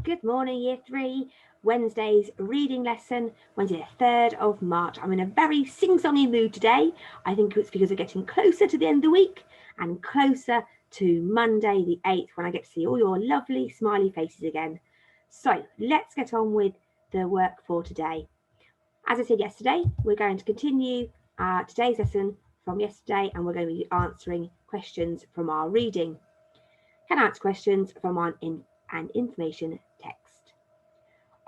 Good morning, Year 3. Wednesday's reading lesson, Wednesday the 3rd of March. I'm in a very sing-songy mood today. I think it's because we're getting closer to the end of the week and closer to Monday the 8th when I get to see all your lovely smiley faces again. So let's get on with the work for today. As I said yesterday, we're going to continue today's lesson from yesterday and we're going to be answering questions from our reading. Can answer questions from an information text.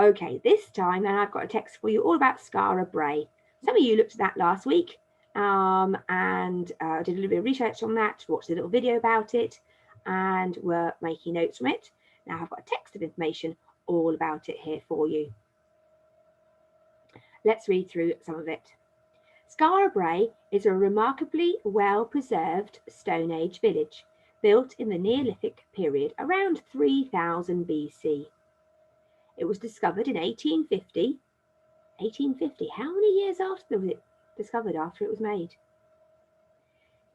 Okay, this time then I've got a text for you all about Skara Brae. Some of you looked at that last week and did a little bit of research on that, watched a little video about it and were making notes from it. Now I've got a text of information all about it here for you. Let's read through some of it. Skara Brae is a remarkably well-preserved Stone Age village built in the Neolithic period around 3000 BC. It was discovered in 1850. 1850, how many years after was it discovered after it was made?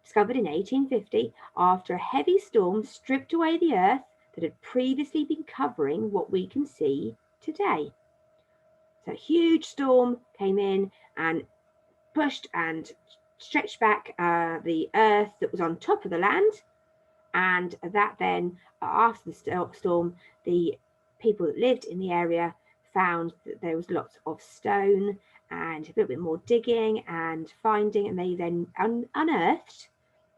Discovered in 1850 after a heavy storm stripped away the earth that had previously been covering what we can see today. So a huge storm came in and pushed and stretched back the earth that was on top of the land. And that then, after the storm, the people that lived in the area found that there was lots of stone and a little bit more digging and finding, and they then unearthed,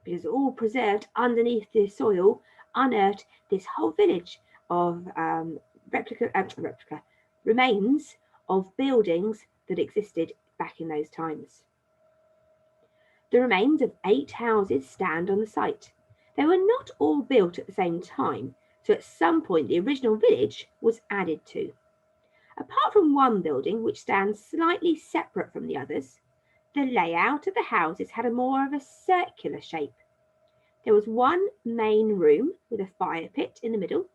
because it's all preserved underneath the soil, unearthed this whole village of replica remains of buildings that existed back in those times. The remains of 8 houses stand on the site. They were not all built at the same time, so at some point the original village was added to. Apart from one building which stands slightly separate from the others, the layout of the houses had more of a circular shape. There was one main room with a fire pit in the middle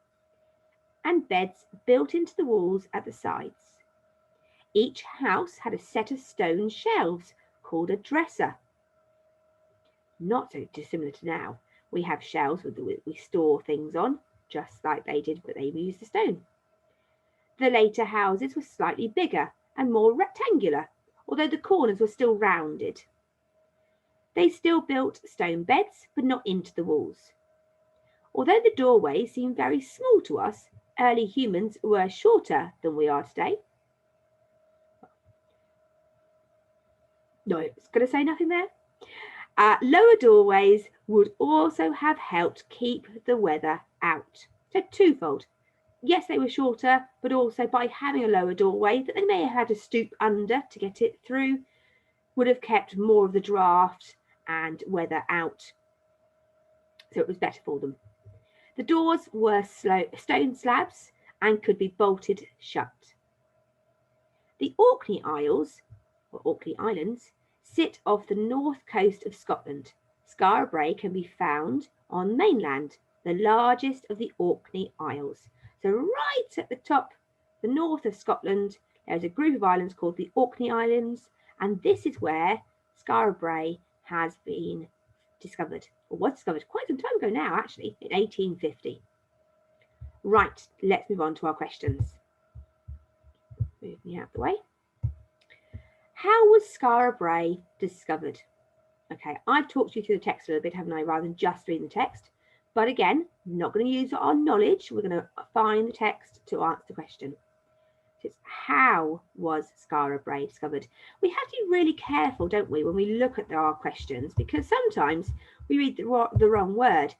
and beds built into the walls at the sides. Each house had a set of stone shelves called a dresser. Not so dissimilar to now. We have shelves we store things on, just like they did, but they used the stone. The later houses were slightly bigger and more rectangular, although the corners were still rounded. They still built stone beds, but not into the walls. Although the doorways seem very small to us, early humans were shorter than we are today. No, I was going to say nothing there. Lower doorways would also have helped keep the weather out. So twofold. Yes, they were shorter, but also by having a lower doorway that they may have had to stoop under to get it through would have kept more of the draft and weather out. So it was better for them. The doors were stone slabs and could be bolted shut. The Orkney Isles, or Orkney Islands, sit off the north coast of Scotland. Skara Brae can be found on mainland, the largest of the Orkney Isles. So right at the top, the north of Scotland, there's a group of islands called the Orkney Islands, and this is where Skara Brae has been discovered, or was discovered quite some time ago now, actually, in 1850. Right, let's move on to our questions. Move me out of the way. How was Skara Brae discovered? Okay, I've talked you through the text a little bit, haven't I, rather than just reading the text. But again, not going to use our knowledge. We're going to find the text to answer the question. So it's how was Skara Brae discovered? We have to be really careful, don't we, when we look at our questions, because sometimes we read the wrong word.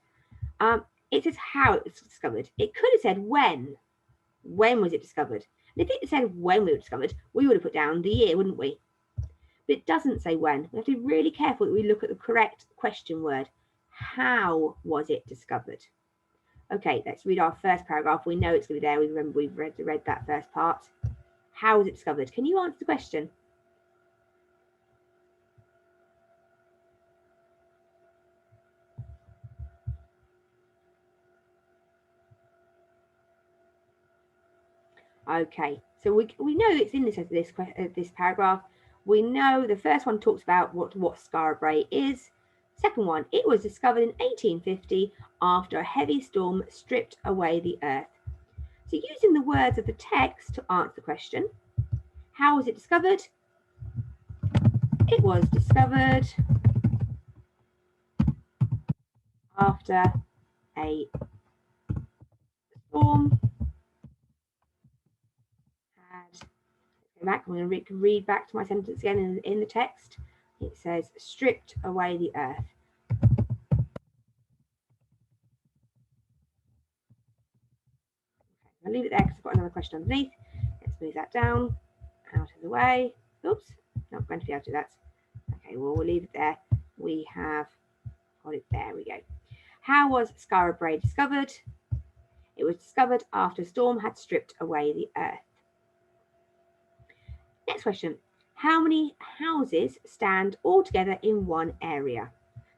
It says how it was discovered. It could have said when. When was it discovered? And if it said when we were discovered, we would have put down the year, wouldn't we? But it doesn't say when. We have to be really careful that we look at the correct question word. How was it discovered? Okay, let's read our first paragraph. We know it's going to be there. We remember we've read that first part. How was it discovered? Can you answer the question? Okay, so we know it's in this paragraph. We know the first one talks about what Skara Brae is. Second one, it was discovered in 1850 after a heavy storm stripped away the earth. So using the words of the text to answer the question, how was it discovered? It was discovered after a storm had, go back, I'm going to read back to my sentence again in the text. It says, stripped away the earth. Okay, I'll leave it there because I've got another question underneath. Let's move that down, out of the way. Oops, not going to be able to do that. Okay, well, we'll leave it there. We have got it, there we go. How was Skara Brae discovered? It was discovered after a storm had stripped away the earth. Next question. How many houses stand all together in one area?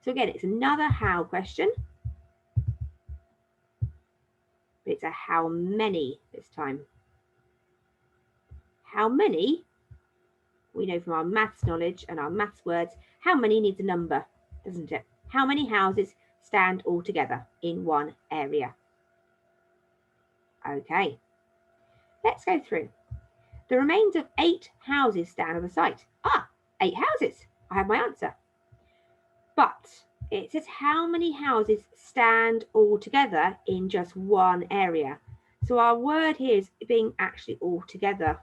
So again, it's another how question. But it's a how many this time. How many, we know from our maths knowledge and our maths words, how many needs a number, doesn't it? How many houses stand all together in one area? Okay, let's go through. The remains of 8 houses stand on the site. 8 houses. I have my answer. But it says how many houses stand all together in just one area. So our word here is being actually all together.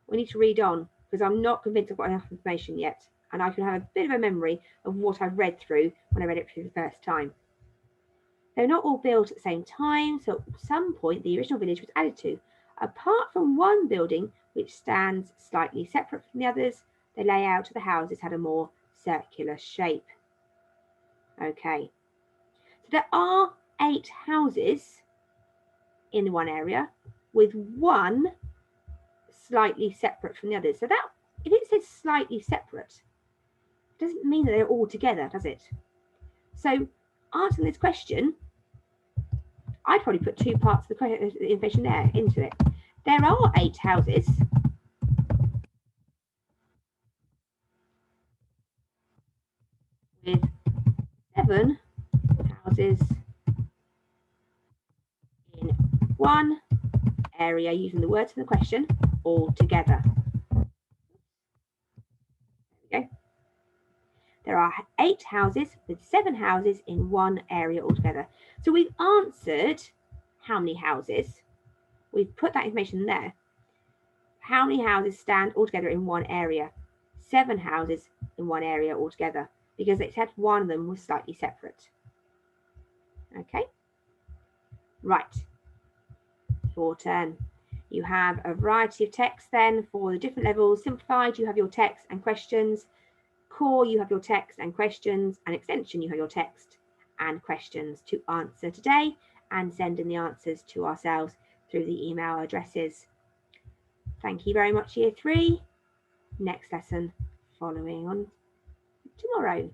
We need to read on because I'm not convinced I've got enough information yet. And I can have a bit of a memory of what I've read through when I read it for the first time. They're not all built at the same time, so at some point the original village was added to. Apart from one building which stands slightly separate from the others, the layout of the houses had a more circular shape. Okay, so there are 8 houses in one area with one slightly separate from the others. So that, if it says slightly separate, it doesn't mean that they're all together, does it? So answering this question, I'd probably put 2 parts of the information there into it. There are 8 houses with 7 houses in one area using the words in the question all together. There we go. There are 8 houses with 7 houses in one area altogether. So we've answered how many houses. We've put that information there. How many houses stand altogether in one area? 7 houses in one area altogether, because it said one of them was slightly separate. Okay, right, your turn. You have a variety of text then for the different levels. Simplified, you have your text and questions. Core, you have your text and questions, and extension, you have your text and questions to answer today and send in the answers to ourselves through the email addresses. Thank you very much, Year 3. Next lesson following on tomorrow.